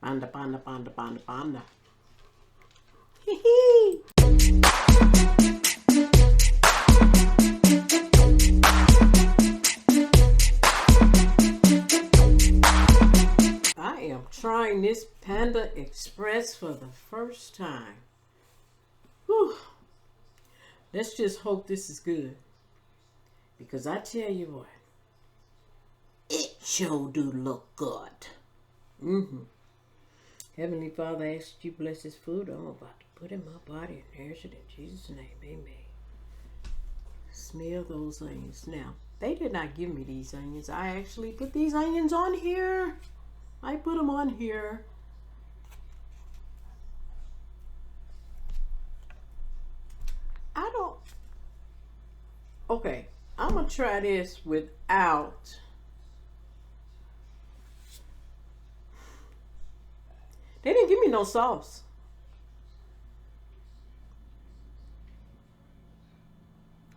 Panda, panda, panda, panda, panda. Hee hee. I am trying this Panda Express for the first time. Whew. Let's just hope this is good. Because I tell you what, it sure do look good. Heavenly Father, I ask you bless this food I'm about to put in my body and nourish it in Jesus' name. Amen. Smell those onions. Now, they did not give me these onions. I actually put these onions on here. I put them on here. Okay, I'm going to try this without. They didn't give me no sauce.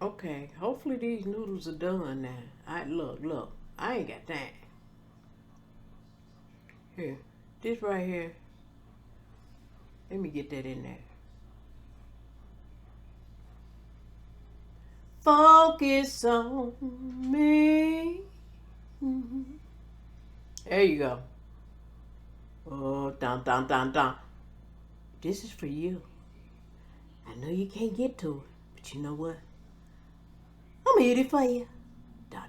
Okay, hopefully these noodles are done now. Look, I ain't got time. Here, this right here. Let me get that in there. Focus on me. There you go. Oh, down. This is for you. I know you can't get to it, but you know what? I'm gonna eat it for you. Da.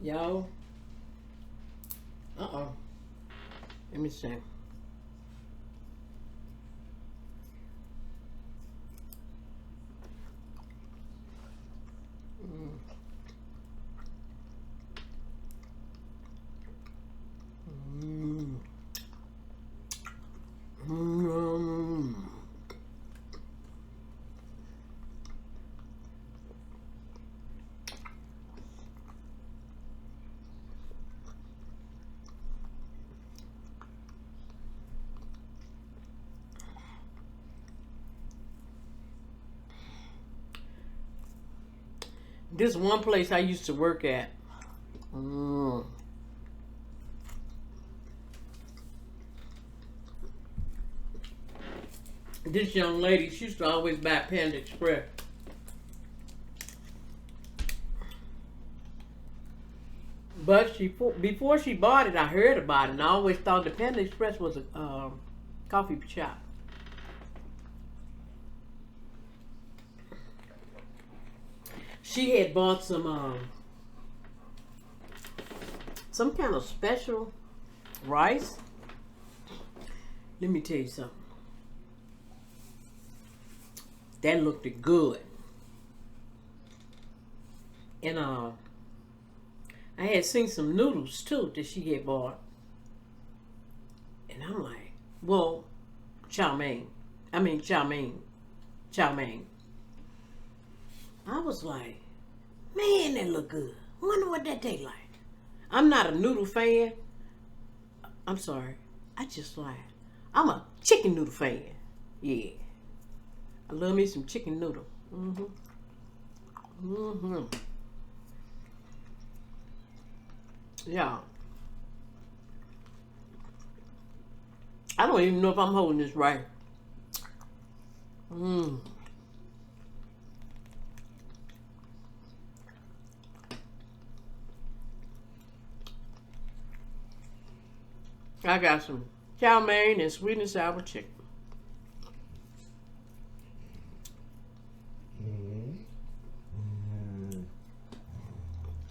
Y'all. Let me see. This one place I used to work at. This young lady, she used to always buy Panda Express. But before she bought it, I heard about it, and I always thought the Panda Express was a coffee shop. She had bought some kind of special rice. Let me tell you something. That looked good. And I had seen some noodles too that she had bought. And I'm like, well, chow mein. I was like, man, that look good. Wonder what that tastes like. I'm not a noodle fan. I'm sorry. I just lied. I'm a chicken noodle fan. Yeah. I love me some chicken noodle. Yeah. I don't even know if I'm holding this right. I got some chow mein and sweet and sour chicken.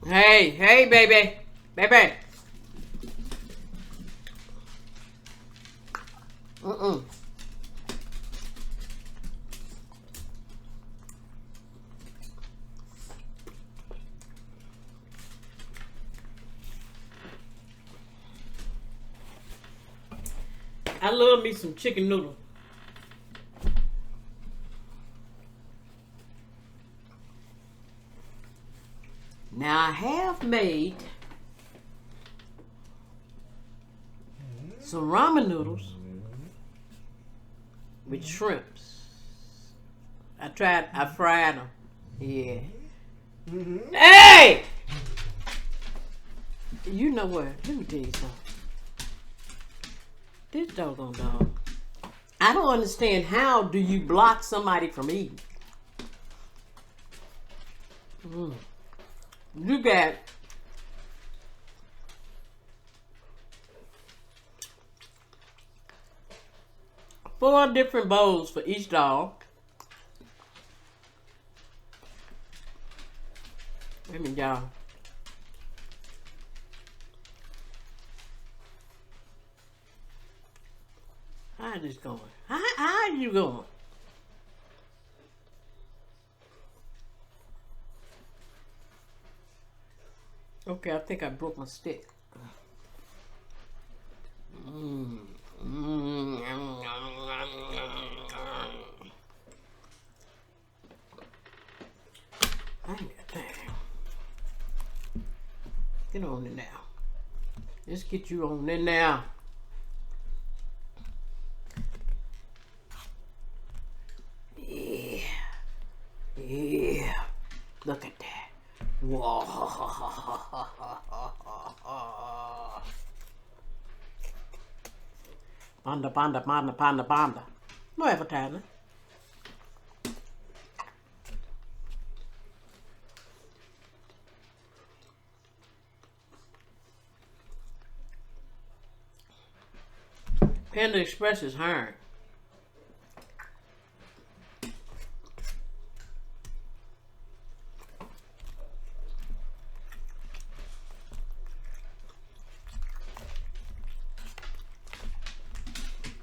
Hey, hey, baby. Baby. I love me some chicken noodle. Now I have made some ramen noodles with shrimps. I fried them. Yeah. Hey! You know what? Let me tell you something. This doggone dog. I don't understand, how do you block somebody from eating? You got four different bowls for each dog. I mean, y'all. How is this going? How are you going? Okay, I think I broke my stick. I ain't got time. Get on it now. Let's get you on there now. Yeah. Yeah. Look at that. Whoa. Panda, panda, panda, panda, panda. No advertising. Panda Express is hiring.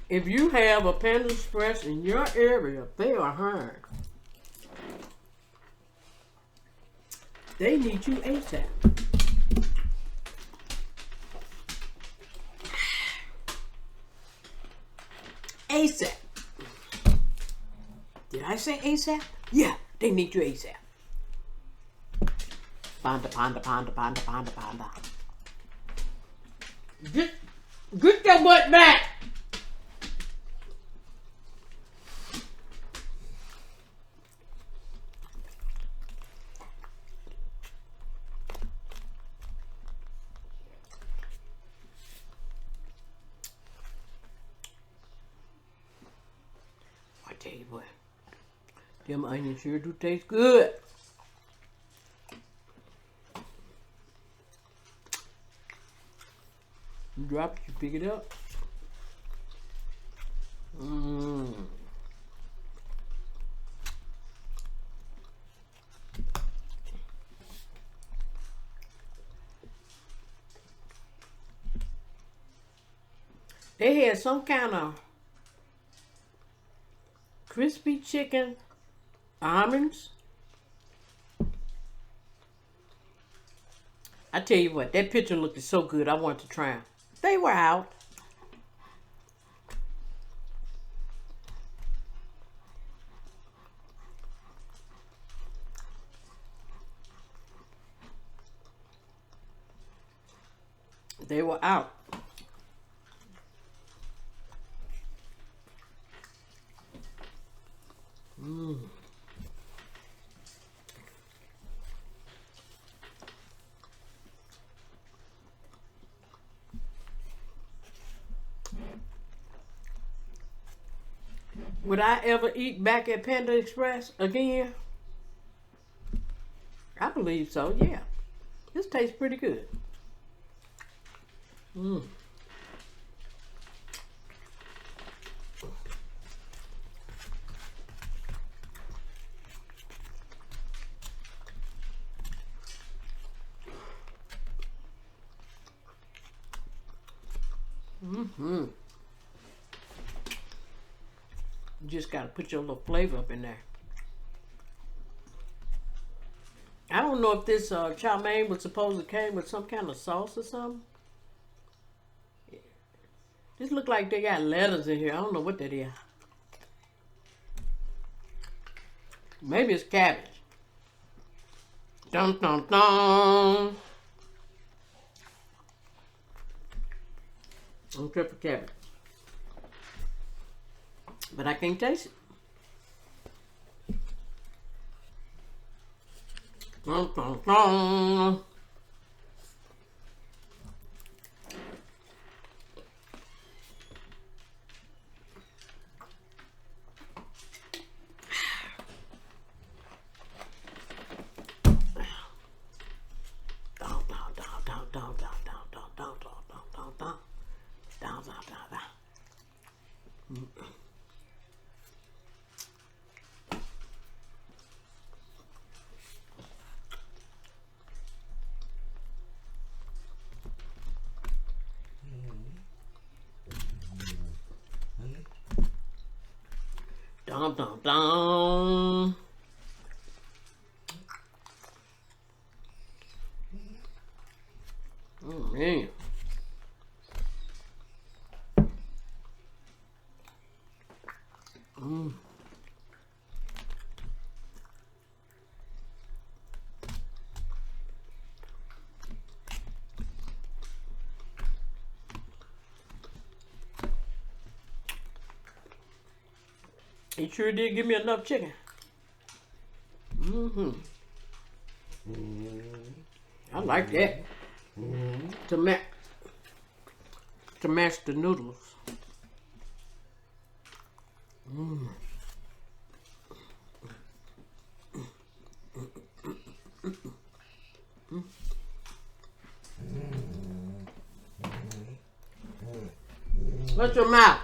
If you have a Panda Express in your area, they are hiring. They need you ASAP. ASAP. Did I say ASAP? Yeah, they need you ASAP. Panda, panda, panda, panda, panda, panda. Get your butt back! I tell you what, them onions sure do taste good. You drop it, you pick it up. They had some kind of crispy chicken almonds. I tell you what, that picture looked so good, I wanted to try them. They were out. They were out. Would I ever eat back at Panda Express again? I believe so, yeah. This tastes pretty good. You just gotta put your little flavor up in there. I don't know if this chow mein was supposed to came with some kind of sauce or something. This look like they got lettuce in here. I don't know what that is. Maybe it's cabbage. Dun dun dun. I'm tripping cabbage. But I can't taste it. Dun dun dun. Dum dum dum. Oh man. He sure did give me enough chicken. I like that. To match the noodles. What's your mouth?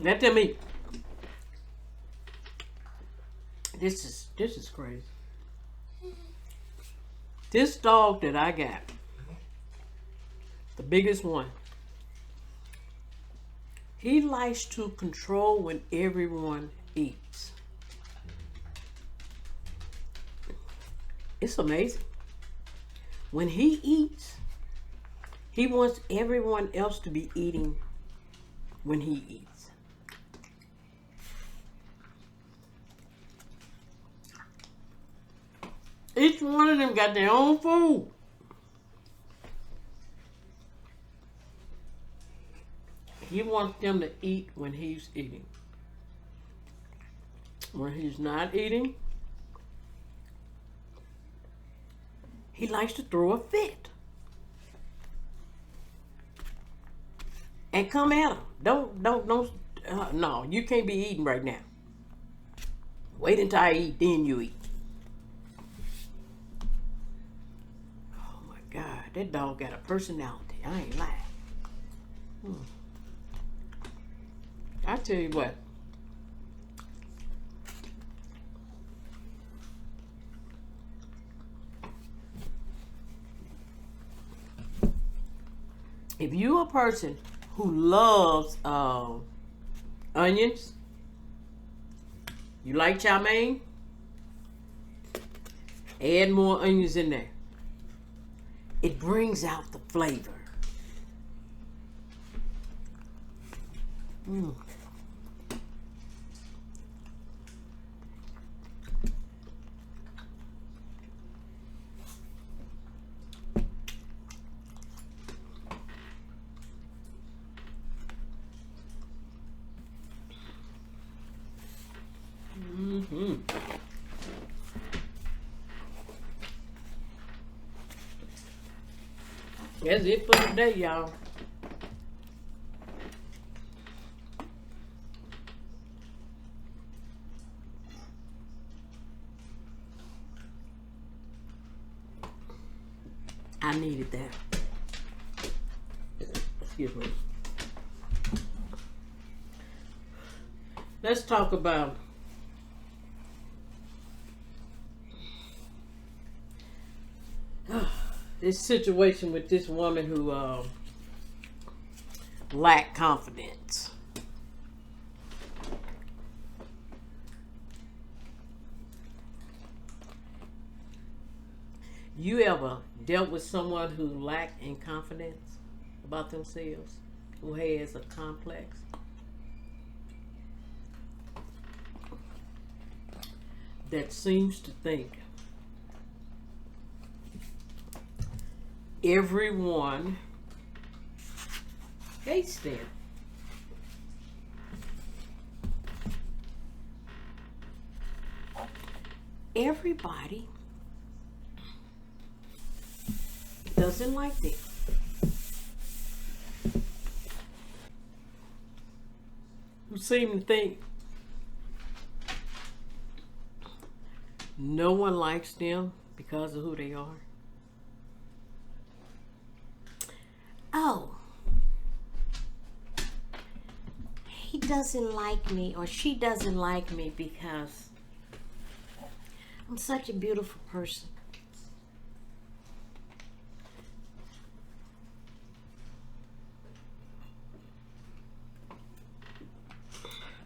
Let them eat. This is crazy. This dog that I got, the biggest one, he likes to control when everyone eats. It's amazing. When he eats, he wants everyone else to be eating when he eats. Each one of them got their own food. He wants them to eat when he's eating. When he's not eating, he likes to throw a fit. And come at him. Don't, no, you can't be eating right now. Wait until I eat, then you eat. God, that dog got a personality. I ain't lying. I tell you what. If you're a person who loves onions, you like chow mein, add more onions in there. It brings out the flavor. That's it for today, y'all. I needed that. Excuse me. Let's talk about this situation with this woman who lack confidence. You ever dealt with someone who lacked in confidence about themselves, who has a complex? That seems to think everyone hates them. Everybody doesn't like them. Who seem to think no one likes them because of who they are. Oh, he doesn't like me or she doesn't like me because I'm such a beautiful person.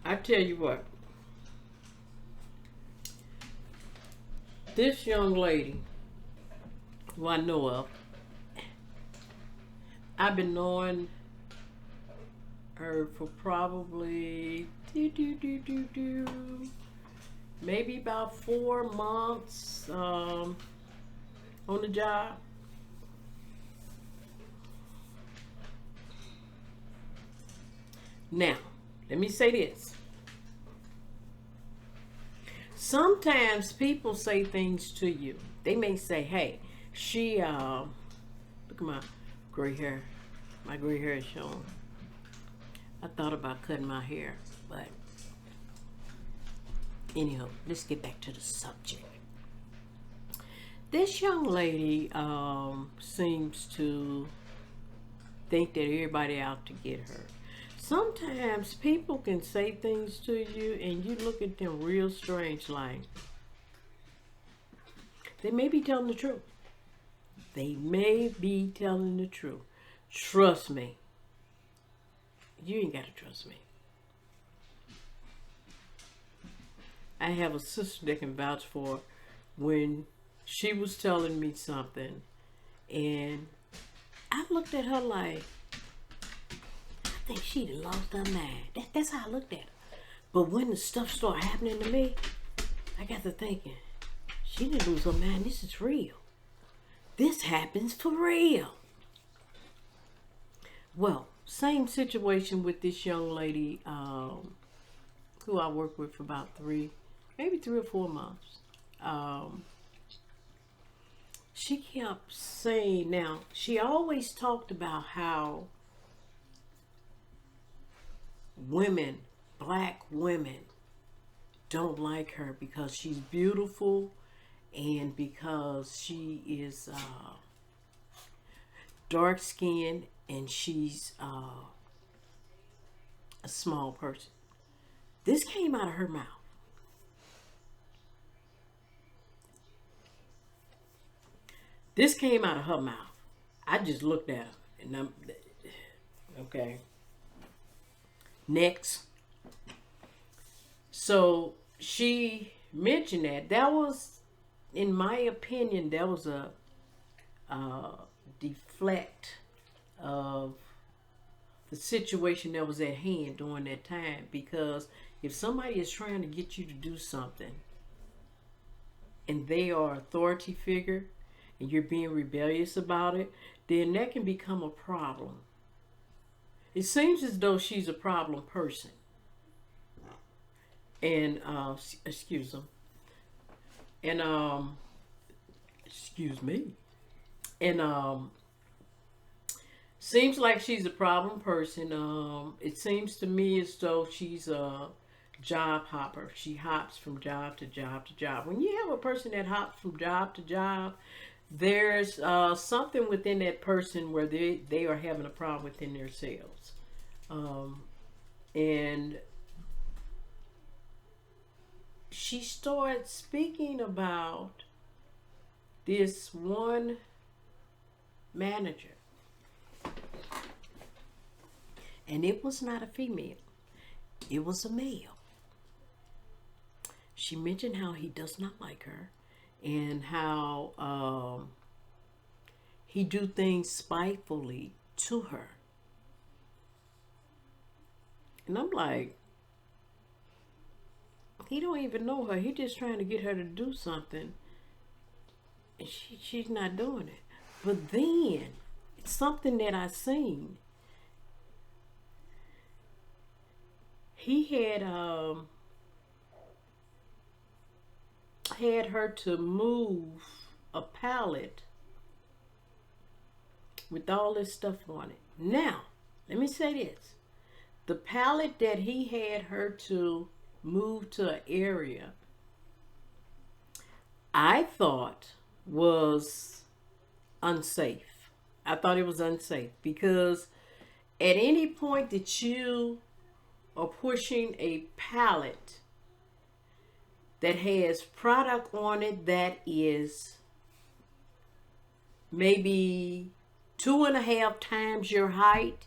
I tell you what, this young lady who I know of, I've been knowing her for probably maybe about 4 months on the job. Now, let me say this. Sometimes people say things to you. They may say, hey, she, look at my gray hair. My gray hair is showing. I thought about cutting my hair, but anyhow, let's get back to the subject. This young lady seems to think that everybody out to get her. Sometimes people can say things to you and you look at them real strange, like they may be telling the truth. They may be telling the truth. Trust me. You ain't got to trust me. I have a sister that can vouch for when she was telling me something and I looked at her like, I think she'd have lost her mind. That's how I looked at her. But when the stuff started happening to me, I got to thinking, she didn't lose her mind. This is real. This happens for real. Well, same situation with this young lady who I worked with for about 3 or 4 months. She kept saying, now, she always talked about how women, black women, don't like her because she's beautiful and because she is dark skinned and she's a small person. This came out of her mouth. This came out of her mouth. I just looked at her and I'm okay. Next. So she mentioned that was, in my opinion, that was a deflect of the situation that was at hand during that time. Because if somebody is trying to get you to do something and they are an authority figure and you're being rebellious about it, then that can become a problem. It seems as though she's a problem person. And, excuse them. And, excuse me. And, seems like she's a problem person. It seems to me as though she's a job hopper. She hops from job to job to job. When you have a person that hops from job to job, there's something within that person where they are having a problem within themselves. And she started speaking about this one manager. And it was not a female. It was a male. She mentioned how he does not like her and how he do things spitefully to her. And I'm like, he don't even know her. He just trying to get her to do something. And she's not doing it. But then, it's something that I seen. He had her to move a pallet with all this stuff on it. Now, let me say this. The pallet that he had her to move to an area, I thought was unsafe. I thought it was unsafe because at any point that you are pushing a pallet that has product on it that is maybe 2.5 times your height,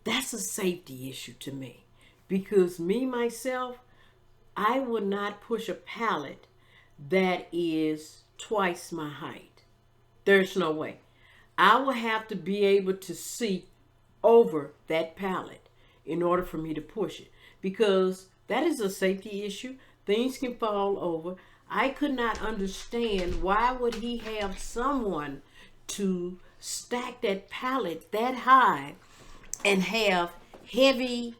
that's a safety issue to me. Because me, myself, I would not push a pallet that is twice my height. There's no way. I will have to be able to see over that pallet in order for me to push it. Because that is a safety issue. Things can fall over. I could not understand why would he have someone to stack that pallet that high and have heavy,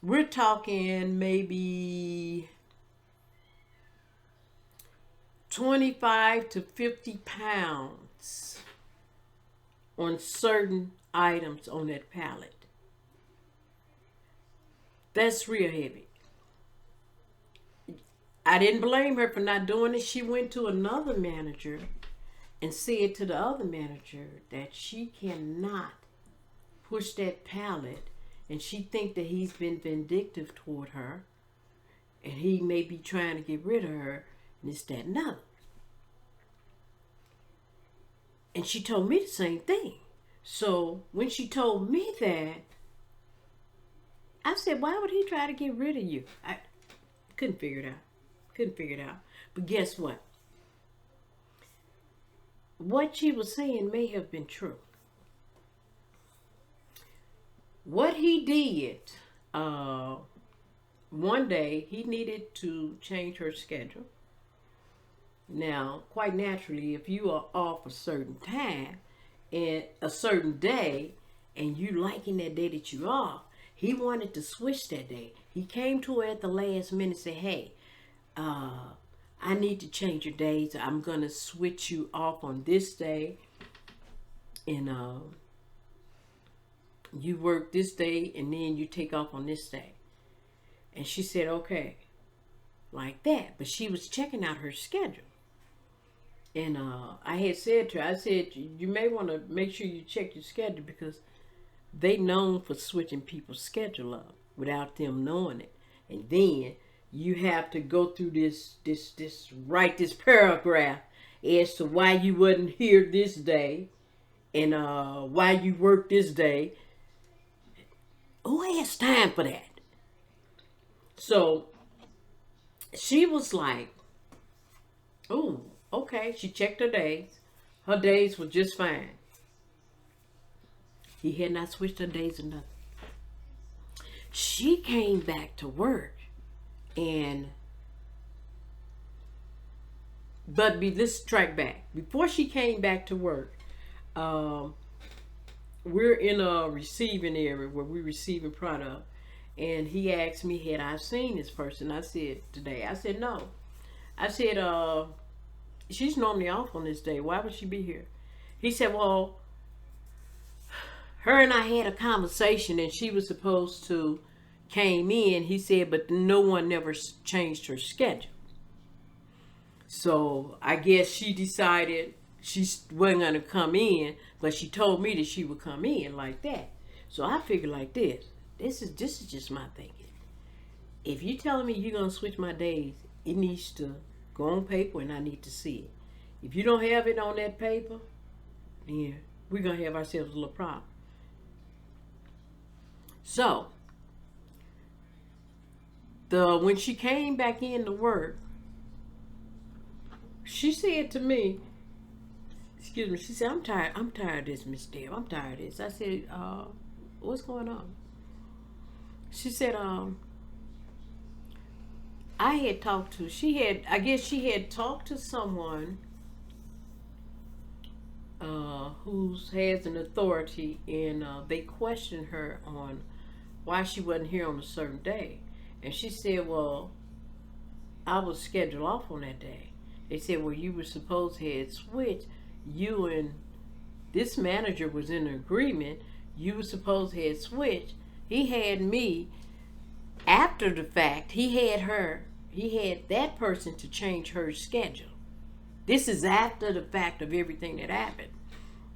we're talking maybe 25 to 50 pounds on certain items on that pallet. That's real heavy. I didn't blame her for not doing it. She went to another manager and said to the other manager that she cannot push that pallet, and she think that he's been vindictive toward her and he may be trying to get rid of her and this, that, and other. And she told me the same thing. So when she told me that, I said, why would he try to get rid of you? I couldn't figure it out. But guess what? What she was saying may have been true. What he did, one day he needed to change her schedule. Now, quite naturally, if you are off a certain time and a certain day and you liking that day that you off, he wanted to switch that day. He came to her at the last minute and said, hey, I need to change your days. I'm going to switch you off on this day. And you work this day and then you take off on this day. And she said, okay, like that. But she was checking out her schedule. And I had said to her, I said, you may want to make sure you check your schedule because they known for switching people's schedule up without them knowing it. And then you have to go through write this paragraph as to why you wasn't here this day and why you worked this day. Who has time for that? So she was like, oh, okay. She checked her days. Her days were just fine. He had not switched her days or nothing. She came back to work let's track back. Before she came back to work, we're in a receiving area where we're receiving product. And he asked me, had I seen this person? I said, today. I said, no. I said, she's normally off on this day. Why would she be here? He said, well, her and I had a conversation and she was supposed to came in. He said, but no one never changed her schedule. So I guess she decided she wasn't going to come in, but she told me that she would come in like that. So I figured like this. This is just my thinking. If you're telling me you're going to switch my days, it needs to go on paper and I need to see it. If you don't have it on that paper, then we're going to have ourselves a little problem. So when she came back in to work, she said to me, excuse me, she said, I'm tired of this, Miss Deb. I'm tired of this. I said, what's going on? She said, I guess she had talked to someone who has an authority, and they questioned her on why she wasn't here on a certain day. And she said, well, I was scheduled off on that day. They said, well, you were supposed to have switched. You and this manager was in agreement. You were supposed to have switched. He had me after the fact. He had that person to change her schedule. This is after the fact of everything that happened.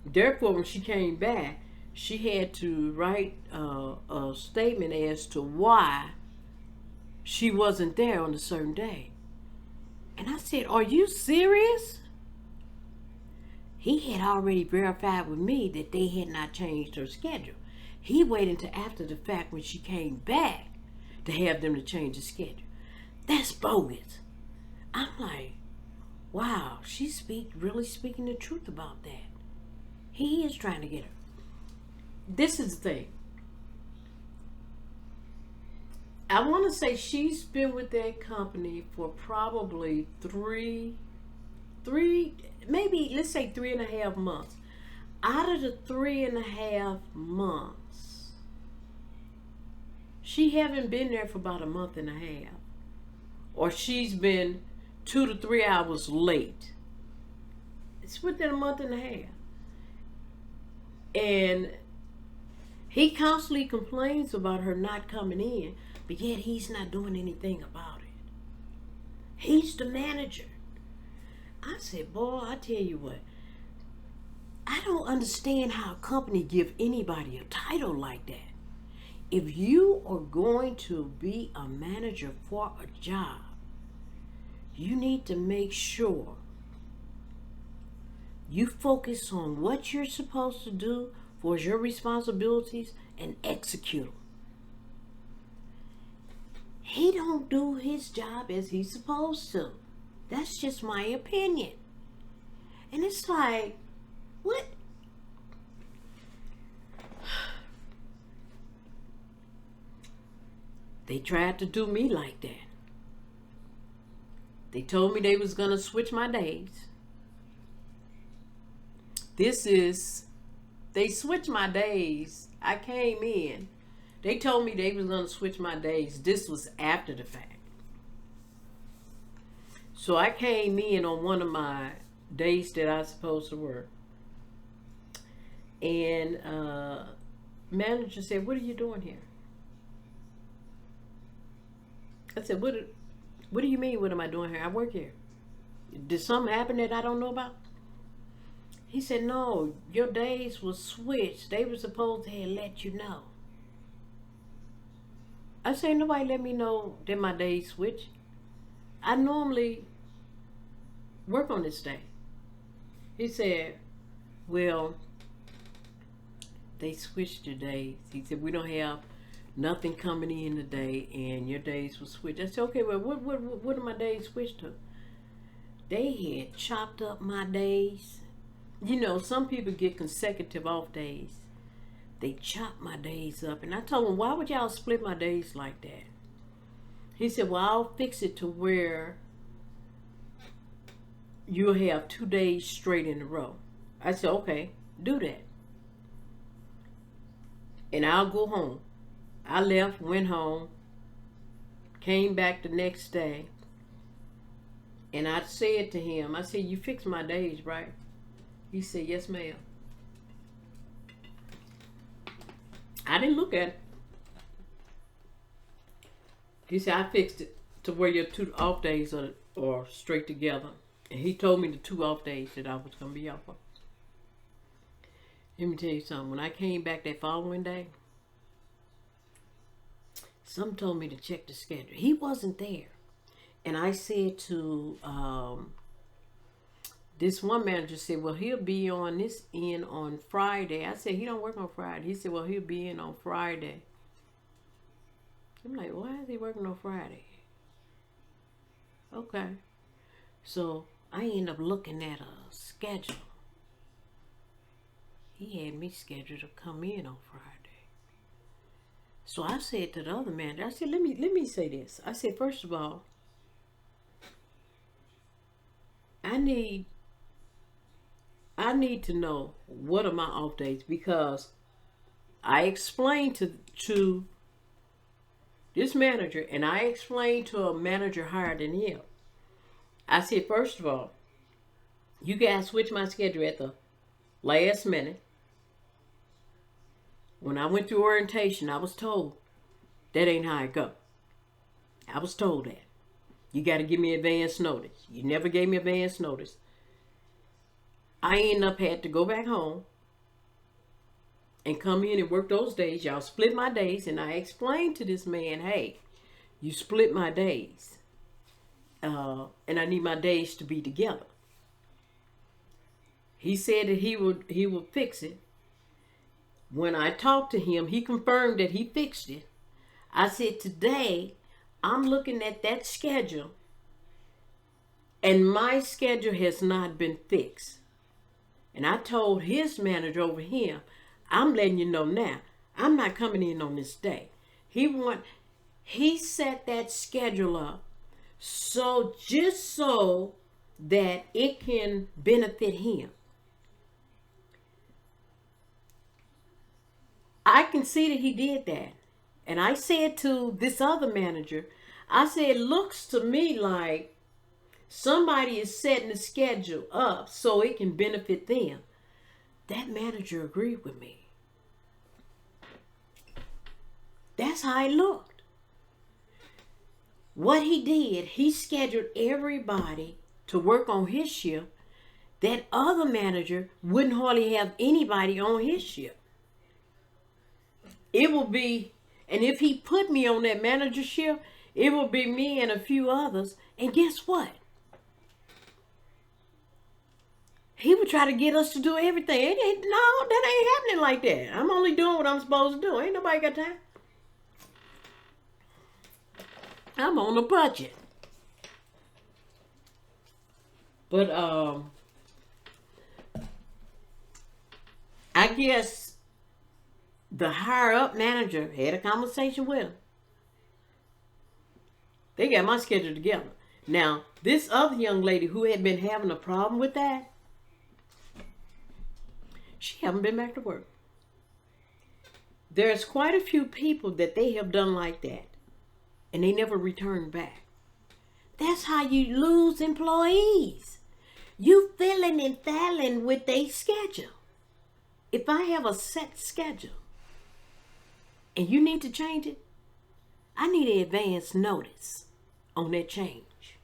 Therefore, when she came back, she had to write a statement as to why she wasn't there on a certain day. And I said, are you serious? He had already verified with me that they had not changed her schedule. He waited until after the fact when she came back to have them to change the schedule. That's bogus. I'm like, wow, she's really speaking the truth about that. He is trying to get her. This is the thing. I want to say she's been with that company for probably three, maybe let's say 3.5 months. Out of the 3.5 months, she haven't been there for about a month and a half. Or she's been 2 to 3 hours late. It's within a month and a half. And he constantly complains about her not coming in, but yet he's not doing anything about it. He's the manager. I said, boy, I tell you what, I don't understand how a company give anybody a title like that. If you are going to be a manager for a job, you need to make sure you focus on what you're supposed to do for your responsibilities and execute them. He don't do his job as he's supposed to. That's just my opinion. And it's like, what? They tried to do me like that. They told me they was going to switch my days. They switched my days. I came in. They told me they was going to switch my days. This was after the fact. So I came in on one of my days that I was supposed to work. And manager said, what are you doing here? I said, what do you mean, what am I doing here? I work here. Did something happen that I don't know about? He said, no, your days were switched. They were supposed to have let you know. I said, nobody let me know that my days switched. I normally work on this day. He said, well, they switched your days. He said, we don't have nothing coming in today, and your days were switched. I said, okay, well, what are my days switched to? They had chopped up my days. You know, some people get consecutive off days. They chopped my days up. And I told them, why would y'all split my days like that? He said, well, I'll fix it to where you'll have 2 days straight in a row. I said, okay, do that. And I'll go home. I left, went home, came back the next day. And I said to him, I said, you fixed my days, right? He said, yes, ma'am. I didn't look at it. He said, I fixed it to where your 2 off days are straight together. And he told me the 2 off days that I was going to be off of. Let me tell you something. When I came back that following day, some told me to check the schedule. He wasn't there. And I said to this one manager said, well, he'll be on Friday. I said, he don't work on Friday. He said, well, he'll be in on Friday. I'm like, why is he working on Friday? Okay. So I end up looking at a schedule. He had me scheduled to come in on Friday. So I said to the other manager, I said, let me say this. I said, first of all, I need to know what are my off days, because I explained to this manager, and I explained to a manager higher than him. I said, first of all, you guys switched my schedule at the last minute. When I went through orientation, I was told that ain't how it go. I was told that. You got to give me advance notice. You never gave me advance notice. I ended up had to go back home and come in and work those days. Y'all split my days, and I explained to this man, hey, you split my days, and I need my days to be together. He said that he would fix it. When I talked to him, he confirmed that he fixed it. I said, today, I'm looking at that schedule, and my schedule has not been fixed. And I told his manager over him, I'm letting you know now, I'm not coming in on this day. He set that schedule up just so that it can benefit him. I can see that he did that. And I said to this other manager, I said, it looks to me like somebody is setting the schedule up so it can benefit them. That manager agreed with me. That's how it looked. What he did, he scheduled everybody to work on his shift. That other manager wouldn't hardly have anybody on his shift. It will be, and if he put me on that manager shift, it will be me and a few others. And guess what? He would try to get us to do everything. No, that ain't happening like that. I'm only doing what I'm supposed to do. Ain't nobody got time. I'm on a budget. But I guess the higher up manager had a conversation with him. They got my schedule together. Now, this other young lady who had been having a problem with that, she haven't been back to work. There's quite a few people that they have done like that, and they never returned back. That's how you lose employees. You fiddling and faddling with their schedule. If I have a set schedule and you need to change it, I need an advance notice on that change.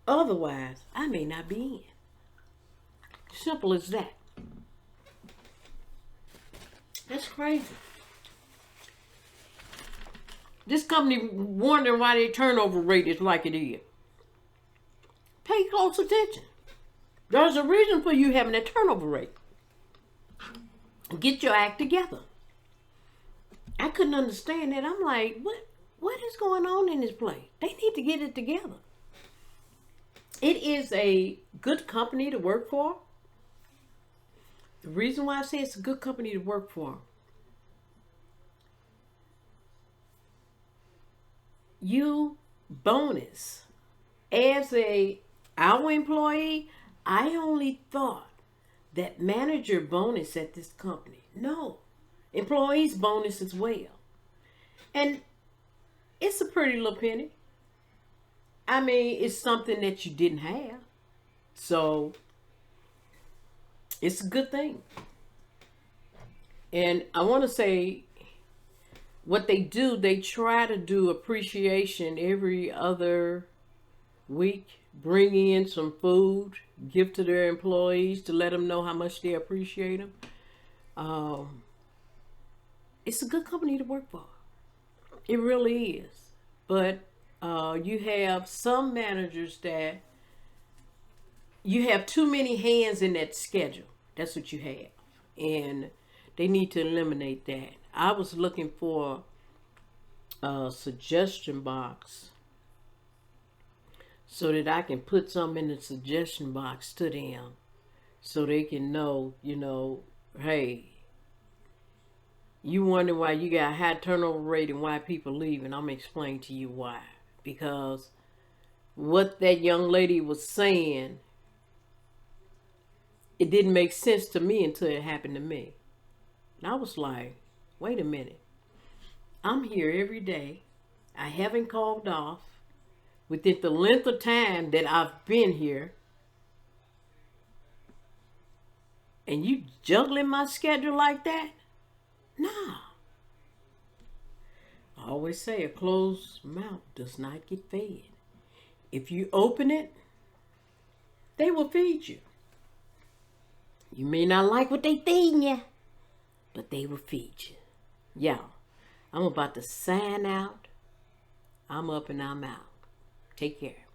Otherwise, I may not be in. Simple as that. That's crazy. This company wondering why their turnover rate is like it is. Pay close attention. There's a reason for you having that turnover rate. Get your act together. I couldn't understand that. I'm like, what is going on in this place? They need to get it together. It is a good company to work for. The reason why I say it's a good company to work for, you bonus. As our employee, I only thought that manager bonus at this company. No, employees bonus as well. And it's a pretty little penny. I mean, it's something that you didn't have. So it's a good thing. And I want to say what they do, they try to do appreciation every other week, bring in some food, give to their employees to let them know how much they appreciate them. It's a good company to work for. It really is. But you have some managers that you have too many hands in that schedule. That's what you have. And they need to eliminate that. I was looking for suggestion box so that I can put something in the suggestion box to them so they can know, hey, you wonder why you got a high turnover rate and why people leave, and I'm going to explain to you why. Because what that young lady was saying, it didn't make sense to me until it happened to me. And I was like, wait a minute. I'm here every day. I haven't called off within the length of time that I've been here. And you juggling my schedule like that? Nah. I always say a closed mouth does not get fed. If you open it, they will feed you. You may not like what they feeding you, but they will feed you. Y'all, I'm about to sign out. I'm up and I'm out. Take care.